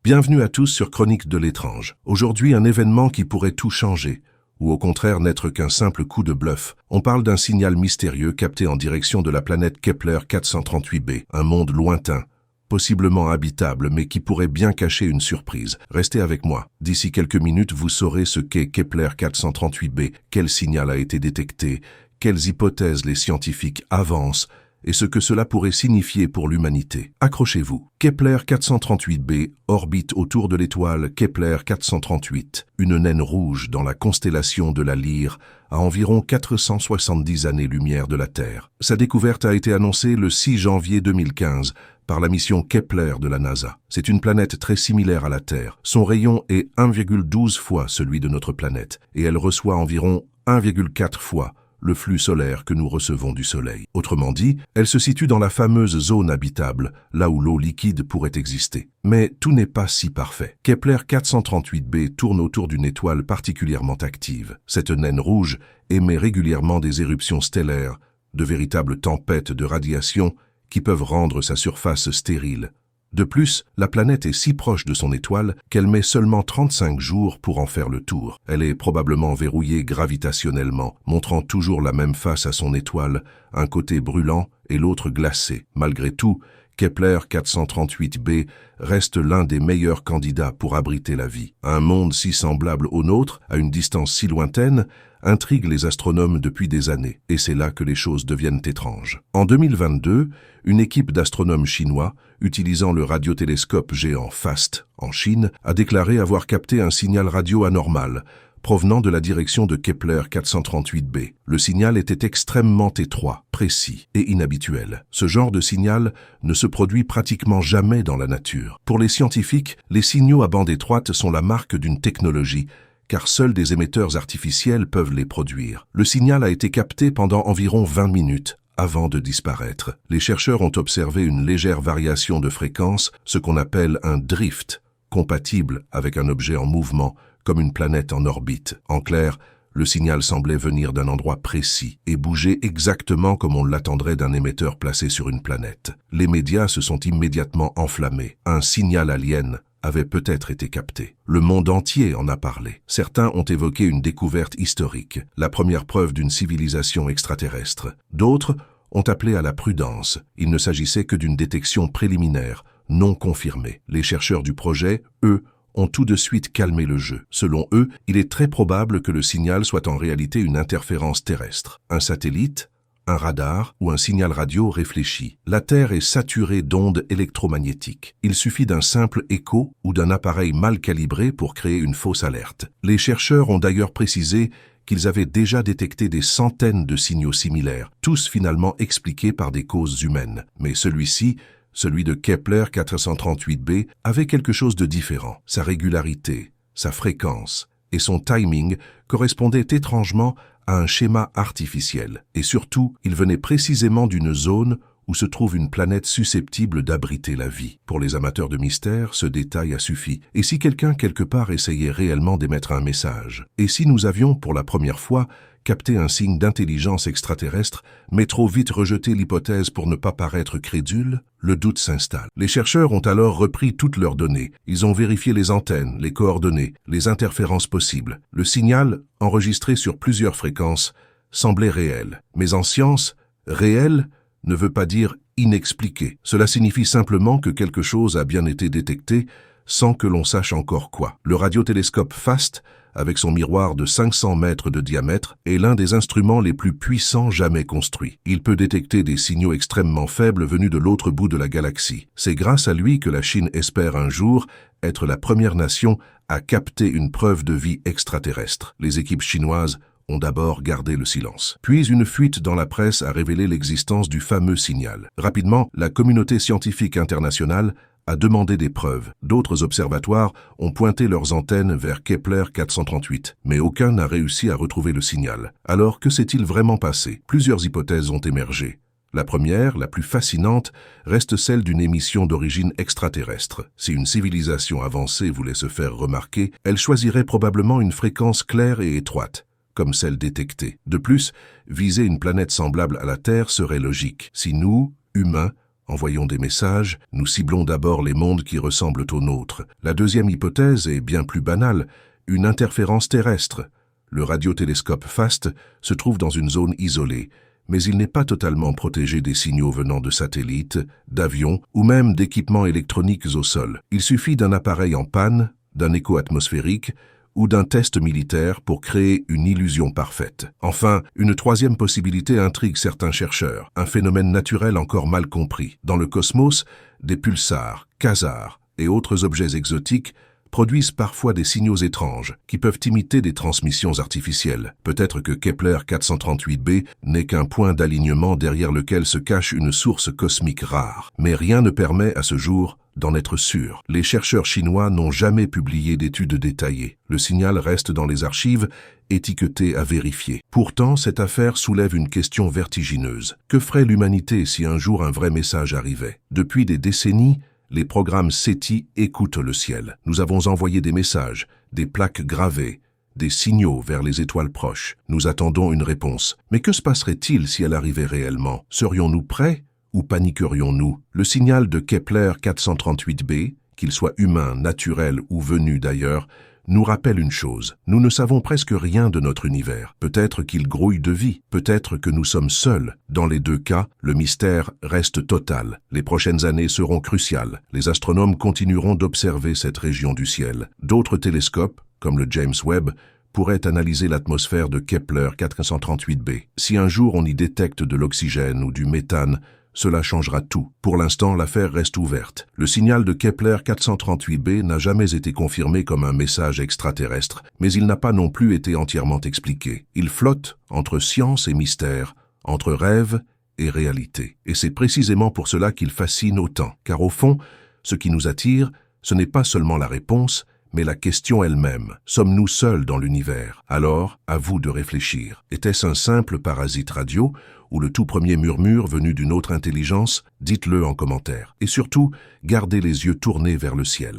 Bienvenue à tous sur Chronique de l'étrange. Aujourd'hui, un événement qui pourrait tout changer, ou au contraire n'être qu'un simple coup de bluff. On parle d'un signal mystérieux capté en direction de la planète Kepler 438b, un monde lointain, possiblement habitable, mais qui pourrait bien cacher une surprise. Restez avec moi. D'ici quelques minutes, vous saurez ce qu'est Kepler 438b, quel signal a été détecté, quelles hypothèses les scientifiques avancent, et ce que cela pourrait signifier pour l'humanité. Accrochez-vous. Kepler 438b orbite autour de l'étoile Kepler 438, une naine rouge dans la constellation de la Lyre, à environ 470 années-lumière de la Terre. Sa découverte a été annoncée le 6 janvier 2015 par la mission Kepler de la NASA. C'est une planète très similaire à la Terre. Son rayon est 1,12 fois celui de notre planète, et elle reçoit environ 1,4 fois le flux solaire que nous recevons du Soleil. Autrement dit, elle se situe dans la fameuse zone habitable, là où l'eau liquide pourrait exister. Mais tout n'est pas si parfait. Kepler 438b tourne autour d'une étoile particulièrement active. Cette naine rouge émet régulièrement des éruptions stellaires, de véritables tempêtes de radiation qui peuvent rendre sa surface stérile. De plus, la planète est si proche de son étoile qu'elle met seulement 35 jours pour en faire le tour. Elle est probablement verrouillée gravitationnellement, montrant toujours la même face à son étoile, un côté brûlant et l'autre glacé. Malgré tout, Kepler 438b reste l'un des meilleurs candidats pour abriter la vie. Un monde si semblable au nôtre, à une distance si lointaine, intrigue les astronomes depuis des années, et c'est là que les choses deviennent étranges. En 2022, une équipe d'astronomes chinois, utilisant le radiotélescope géant FAST en Chine, a déclaré avoir capté un signal radio anormal, provenant de la direction de Kepler 438b. Le signal était extrêmement étroit, précis et inhabituel. Ce genre de signal ne se produit pratiquement jamais dans la nature. Pour les scientifiques, les signaux à bande étroite sont la marque d'une technologie, car seuls des émetteurs artificiels peuvent les produire. Le signal a été capté pendant environ 20 minutes, avant de disparaître. Les chercheurs ont observé une légère variation de fréquence, ce qu'on appelle un drift, compatible avec un objet en mouvement, comme une planète en orbite. En clair, le signal semblait venir d'un endroit précis et bouger exactement comme on l'attendrait d'un émetteur placé sur une planète. Les médias se sont immédiatement enflammés. Un signal alien avait peut-être été capté. Le monde entier en a parlé. Certains ont évoqué une découverte historique, la première preuve d'une civilisation extraterrestre. D'autres ont appelé à la prudence. Il ne s'agissait que d'une détection préliminaire, non confirmée. Les chercheurs du projet, eux, ont tout de suite calmé le jeu. Selon eux, il est très probable que le signal soit en réalité une interférence terrestre. Un satellite, un radar ou un signal radio réfléchi. La Terre est saturée d'ondes électromagnétiques. Il suffit d'un simple écho ou d'un appareil mal calibré pour créer une fausse alerte. Les chercheurs ont d'ailleurs précisé qu'ils avaient déjà détecté des centaines de signaux similaires, tous finalement expliqués par des causes humaines. Mais celui-ci, celui de Kepler 438b, avait quelque chose de différent. Sa régularité, sa fréquence et son timing correspondaient étrangement à un schéma artificiel. Et surtout, il venait précisément d'une zone où se trouve une planète susceptible d'abriter la vie. Pour les amateurs de mystère, ce détail a suffi. Et si quelqu'un quelque part essayait réellement d'émettre un message? Et si nous avions, pour la première fois, capté un signe d'intelligence extraterrestre, mais trop vite rejeté l'hypothèse pour ne pas paraître crédule? Le doute s'installe. Les chercheurs ont alors repris toutes leurs données. Ils ont vérifié les antennes, les coordonnées, les interférences possibles. Le signal, enregistré sur plusieurs fréquences, semblait réel. Mais en science, réel ne veut pas dire inexpliqué. Cela signifie simplement que quelque chose a bien été détecté sans que l'on sache encore quoi. Le radiotélescope FAST, avec son miroir de 500 mètres de diamètre, est l'un des instruments les plus puissants jamais construits. Il peut détecter des signaux extrêmement faibles venus de l'autre bout de la galaxie. C'est grâce à lui que la Chine espère un jour être la première nation à capter une preuve de vie extraterrestre. Les équipes chinoises ont d'abord gardé le silence. Puis une fuite dans la presse a révélé l'existence du fameux signal. Rapidement, la communauté scientifique internationale a demandé des preuves. D'autres observatoires ont pointé leurs antennes vers Kepler 438, mais aucun n'a réussi à retrouver le signal. Alors, que s'est-il vraiment passé? Plusieurs hypothèses ont émergé. La première, la plus fascinante, reste celle d'une émission d'origine extraterrestre. Si une civilisation avancée voulait se faire remarquer, elle choisirait probablement une fréquence claire et étroite, comme celle détectée. De plus, viser une planète semblable à la Terre serait logique. Si nous, humains, Envoyons des messages, nous ciblons d'abord les mondes qui ressemblent aux nôtres. La deuxième hypothèse est bien plus banale, une interférence terrestre. Le radiotélescope FAST se trouve dans une zone isolée, mais il n'est pas totalement protégé des signaux venant de satellites, d'avions ou même d'équipements électroniques au sol. Il suffit d'un appareil en panne, d'un écho atmosphérique ou d'un test militaire pour créer une illusion parfaite. Enfin, une troisième possibilité intrigue certains chercheurs, un phénomène naturel encore mal compris. Dans le cosmos, des pulsars, quasars et autres objets exotiques produisent parfois des signaux étranges qui peuvent imiter des transmissions artificielles. Peut-être que Kepler 438b n'est qu'un point d'alignement derrière lequel se cache une source cosmique rare. Mais rien ne permet à ce jour d'en être sûr. Les chercheurs chinois n'ont jamais publié d'études détaillées. Le signal reste dans les archives, étiqueté à vérifier. Pourtant, cette affaire soulève une question vertigineuse. Que ferait l'humanité si un jour un vrai message arrivait? Depuis des décennies, les programmes SETI écoutent le ciel. Nous avons envoyé des messages, des plaques gravées, des signaux vers les étoiles proches. Nous attendons une réponse. Mais que se passerait-il si elle arrivait réellement? Serions-nous prêts ou paniquerions-nous? Le signal de Kepler 438b, qu'il soit humain, naturel ou venu d'ailleurs, nous rappelle une chose. Nous ne savons presque rien de notre univers. Peut-être qu'il grouille de vie, peut-être que nous sommes seuls. Dans les deux cas, le mystère reste total. Les prochaines années seront cruciales. Les astronomes continueront d'observer cette région du ciel. D'autres télescopes, comme le James Webb, pourraient analyser l'atmosphère de Kepler 438b. Si un jour on y détecte de l'oxygène ou du méthane, cela changera tout. Pour l'instant, l'affaire reste ouverte. Le signal de Kepler 438b n'a jamais été confirmé comme un message extraterrestre, mais il n'a pas non plus été entièrement expliqué. Il flotte entre science et mystère, entre rêve et réalité. Et c'est précisément pour cela qu'il fascine autant, car au fond, ce qui nous attire, ce n'est pas seulement la réponse, mais la question elle-même. Sommes-nous seuls dans l'univers? Alors, à vous de réfléchir. Était-ce un simple parasite radio ou le tout premier murmure venu d'une autre intelligence? Dites-le en commentaire. Et surtout, gardez les yeux tournés vers le ciel.